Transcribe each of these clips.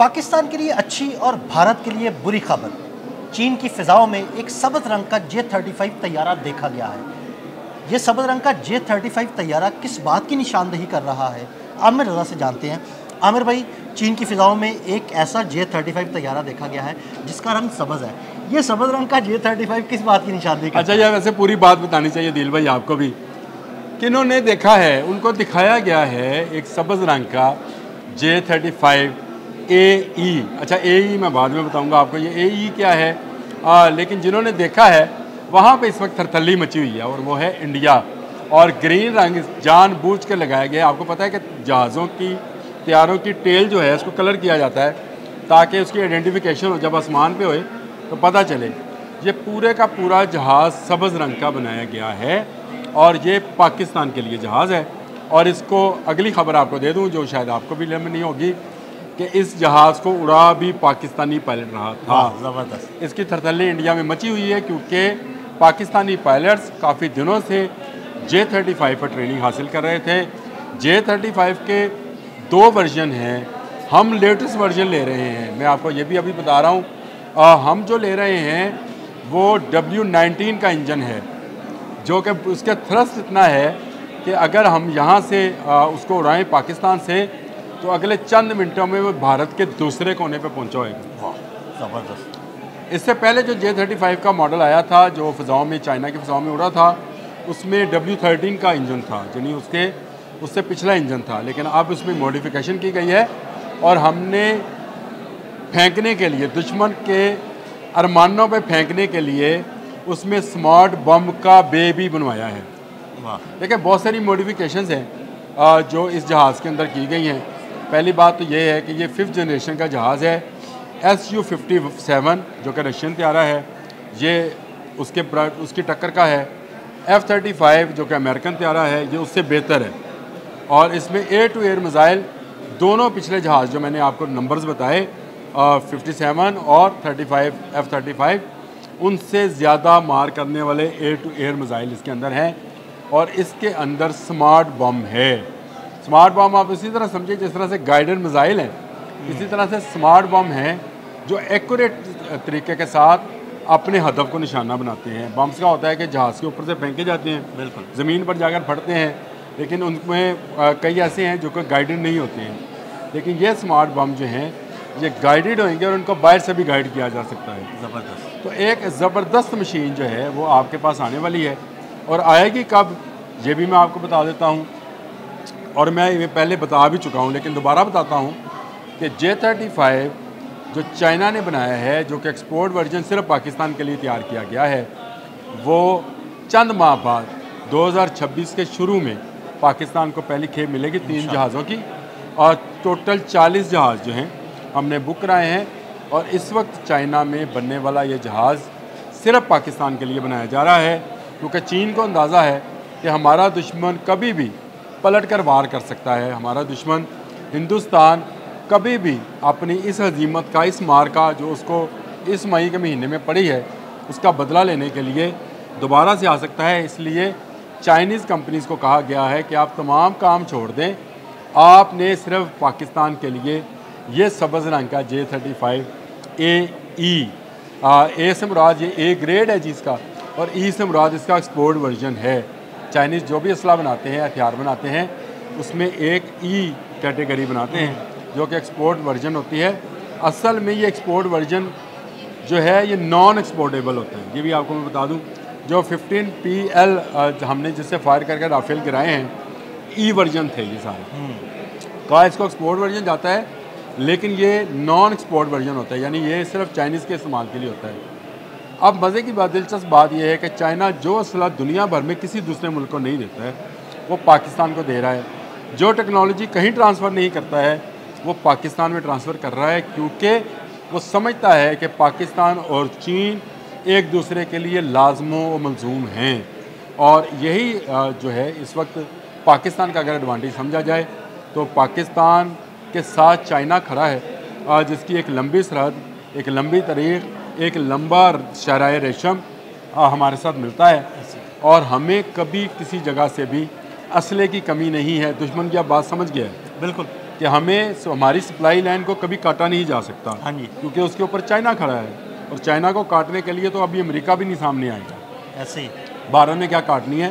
पाकिस्तान के लिए अच्छी और भारत के लिए बुरी खबर। चीन की फिजाओं में एक सब्ज रंग का J-35 तैयारा देखा गया है। ये सब्ज रंग का J-35 तैयारा किस बात की निशानदेही कर रहा है, आमिर रज़ा से जानते हैं। आमिर भाई, चीन की फिजाओं में एक ऐसा J-35 तैयारा देखा गया है जिसका रंग सब्ज है। ये सब्ज रंग का J-35 किस बात की निशानदेही करता है? अच्छा, यार वैसे पूरी बात बतानी चाहिए दिल भाई आपको भी, किन्होंने देखा है उनको दिखाया गया है एक सब्ज रंग का J-35 AE। अच्छा, AE मैं बाद में बताऊंगा आपको ये AE क्या है, लेकिन जिन्होंने देखा है वहाँ पे इस वक्त थरथल्ली मची हुई है और वो है इंडिया। और ग्रीन रंग जानबूझ के लगाया गया है। आपको पता है कि जहाज़ों की, तैयारों की टेल जो है उसको कलर किया जाता है ताकि उसकी आइडेंटिफिकेशन हो, जब आसमान पे होए तो पता चले। ये पूरे का पूरा जहाज़ सब्ज़ रंग का बनाया गया है और ये पाकिस्तान के लिए जहाज़ है। और इसको अगली खबर आपको दे दूँ जो शायद आपको भी लम्ब नहीं होगी कि इस जहाज़ को उड़ा भी पाकिस्तानी पायलट रहा था। ज़बरदस्त। इसकी थरथल्ली इंडिया में मची हुई है क्योंकि पाकिस्तानी पायलट्स काफ़ी दिनों से J-35 पर ट्रेनिंग हासिल कर रहे थे। J-35 के 2 वर्जन हैं, हम लेटेस्ट वर्जन ले रहे हैं। मैं आपको ये भी अभी बता रहा हूँ, हम जो ले रहे हैं वो W-19 का इंजन है, जो कि उसका थ्रस्ट इतना है कि अगर हम यहाँ से उसको उड़ाएं पाकिस्तान से तो अगले चंद मिनटों में वो भारत के दूसरे कोने पे पहुँचा होगा। वाह, ज़बरदस्त। इससे पहले जो J-35 का मॉडल आया था जो फ़िज़ाओं में, चाइना की फ़िज़ाओं में उड़ा था, उसमें W-13 का इंजन था, यानी उससे पिछला इंजन था। लेकिन अब उसमें मॉडिफिकेशन की गई है और हमने फेंकने के लिए, दुश्मन के अरमानों पे फेंकने के लिए उसमें स्मार्ट बम का बे भी बनवाया है। देखिए, बहुत सारी मॉडिफिकेशंस हैं जो इस जहाज़ के अंदर की गई हैं। पहली बात तो ये है कि ये 5th जनरेशन का जहाज़ है। Su-57 जो कि रशियन तैयारा है, ये उसकी टक्कर का है। F-35 जो कि अमेरिकन तैयारा है, ये उससे बेहतर है। और इसमें एयर टू एयर मिज़ाइल दोनों पिछले जहाज़ जो मैंने आपको नंबर्स बताए 57 और 35 F-35, उनसे ज़्यादा मार करने वाले एयर टू एयर मिज़ाइल इसके अंदर हैं। और इसके अंदर स्मार्ट बम है। स्मार्ट बम आप इसी तरह समझिए जिस तरह से गाइडेड मिज़ाइल हैं, इसी तरह से स्मार्ट बम हैं जो एक्यूरेट तरीके के साथ अपने हदफ को निशाना बनाते हैं। बम्स का होता है कि जहाज़ के ऊपर से फेंके जाते हैं, बिल्कुल ज़मीन पर जाकर फटते हैं, लेकिन उनमें कई ऐसे हैं जो कि गाइडेड नहीं होते हैं। लेकिन ये स्मार्ट बम जो हैं ये गाइडेड होंगे और उनको बाहर से भी गाइड किया जा सकता है। ज़बरदस्त। तो एक ज़बरदस्त मशीन जो है वो आपके पास आने वाली है और आएगी कब, ये भी मैं आपको बता देता हूँ। और मैं ये पहले बता भी चुका हूँ लेकिन दोबारा बताता हूँ कि J-35 जो चाइना ने बनाया है, जो कि एक्सपोर्ट वर्जन सिर्फ पाकिस्तान के लिए तैयार किया गया है, वो चंद माह बाद 2026 के शुरू में पाकिस्तान को पहली खेप मिलेगी 3 जहाज़ों की। और टोटल 40 जहाज़ जो हैं हमने बुक कराए हैं। और इस वक्त चाइना में बनने वाला ये जहाज़ सिर्फ पाकिस्तान के लिए बनाया जा रहा है क्योंकि चीन को अंदाज़ा है कि हमारा दुश्मन कभी भी पलट कर वार कर सकता है। हमारा दुश्मन हिंदुस्तान कभी भी अपनी इस हजीमत का, इस मार का जो उसको इस मई के महीने में पड़ी है, उसका बदला लेने के लिए दोबारा से आ सकता है। इसलिए चाइनीज़ कंपनीज़ को कहा गया है कि आप तमाम काम छोड़ दें, आपने सिर्फ पाकिस्तान के लिए ये सब्ज़ रंग का J-35 AE, ए से मुराद ये A ग्रेड है जिसका, और E से मुराद इसका एक्सपोर्ट वर्जन है। चाइनीज़ जो भी असला बनाते हैं, हथियार बनाते हैं, उसमें एक E कैटेगरी बनाते हैं जो कि एक्सपोर्ट वर्जन होती है। असल में ये एक्सपोर्ट वर्जन जो है ये नॉन एक्सपोर्टेबल होता है। ये भी आपको मैं बता दूं, जो 15PL हमने जिससे फायर करके राफेल गिराए हैं, E वर्जन थे ये सारे। कहा इसको एक्सपोर्ट वर्जन जाता है, लेकिन ये नॉन एक्सपोर्ट वर्जन होता है, यानी ये सिर्फ चाइनीज़ के इस्तेमाल के लिए होता है। अब मज़े की बात, दिलचस्प बात यह है कि चाइना जो असला दुनिया भर में किसी दूसरे मुल्क को नहीं देता है वो पाकिस्तान को दे रहा है। जो टेक्नोलॉजी कहीं ट्रांसफ़र नहीं करता है वो पाकिस्तान में ट्रांसफ़र कर रहा है क्योंकि वो समझता है कि पाकिस्तान और चीन एक दूसरे के लिए लाजमो व मलजूम हैं। और यही जो है इस वक्त पाकिस्तान का अगर एडवांटेज समझा जाए तो पाकिस्तान के साथ चाइना खड़ा है, जिसकी एक लंबी सरहद, एक लंबी तारीख, एक लंबा शराय रेशम हमारे साथ मिलता है। और हमें कभी किसी जगह से भी असले की कमी नहीं है। दुश्मन की आप बात समझ गया है। बिल्कुल। कि हमारी सप्लाई लाइन को कभी काटा नहीं जा सकता। हाँ जी। क्योंकि उसके ऊपर चाइना खड़ा है और चाइना को काटने के लिए तो अभी अमेरिका भी नहीं सामने आएगा, ऐसे ही भारत ने क्या काटनी है।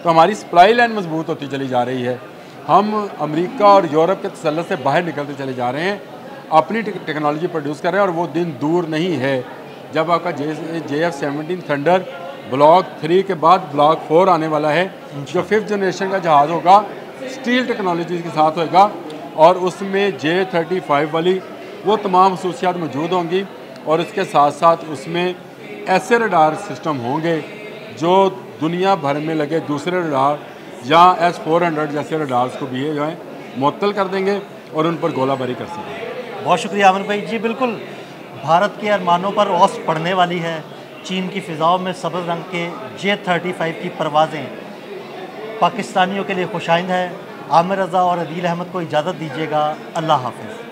तो हमारी सप्लाई लाइन मजबूत होती चली जा रही है। हम अमेरिका और यूरोप के तसल्लुत से बाहर निकलते चले जा रहे हैं, अपनी टेक्नोलॉजी प्रोड्यूस कर रहे हैं। और वो दिन दूर नहीं है जब आपका JF-17 थंडर ब्लॉक 3 के बाद ब्लॉक 4 आने वाला है, जो 5th जनरेशन का जहाज़ होगा, स्टील टेक्नोलॉजी के साथ होगा और उसमें J-35 वाली वो तमाम खसूसियात मौजूद होंगी। और इसके साथ साथ उसमें ऐसे रडार सिस्टम होंगे जो दुनिया भर में लगे दूसरे रडार या S-400 जैसे रडार्स को भी जो है मुअत्तल कर देंगे और उन पर गोलाबारी कर सकेंगे। बहुत शुक्रिया आमिर भाई जी। बिल्कुल भारत के अरमानों पर ओस पड़ने वाली है। चीन की फ़िज़ाओं में सब्ज़ रंग के J-35 की परवाज़ें पाकिस्तानियों के लिए खुशाइंद है। आमिर रज़ा और अदील अहमद को इजाज़त दीजिएगा। अल्लाह हाफ़िज़।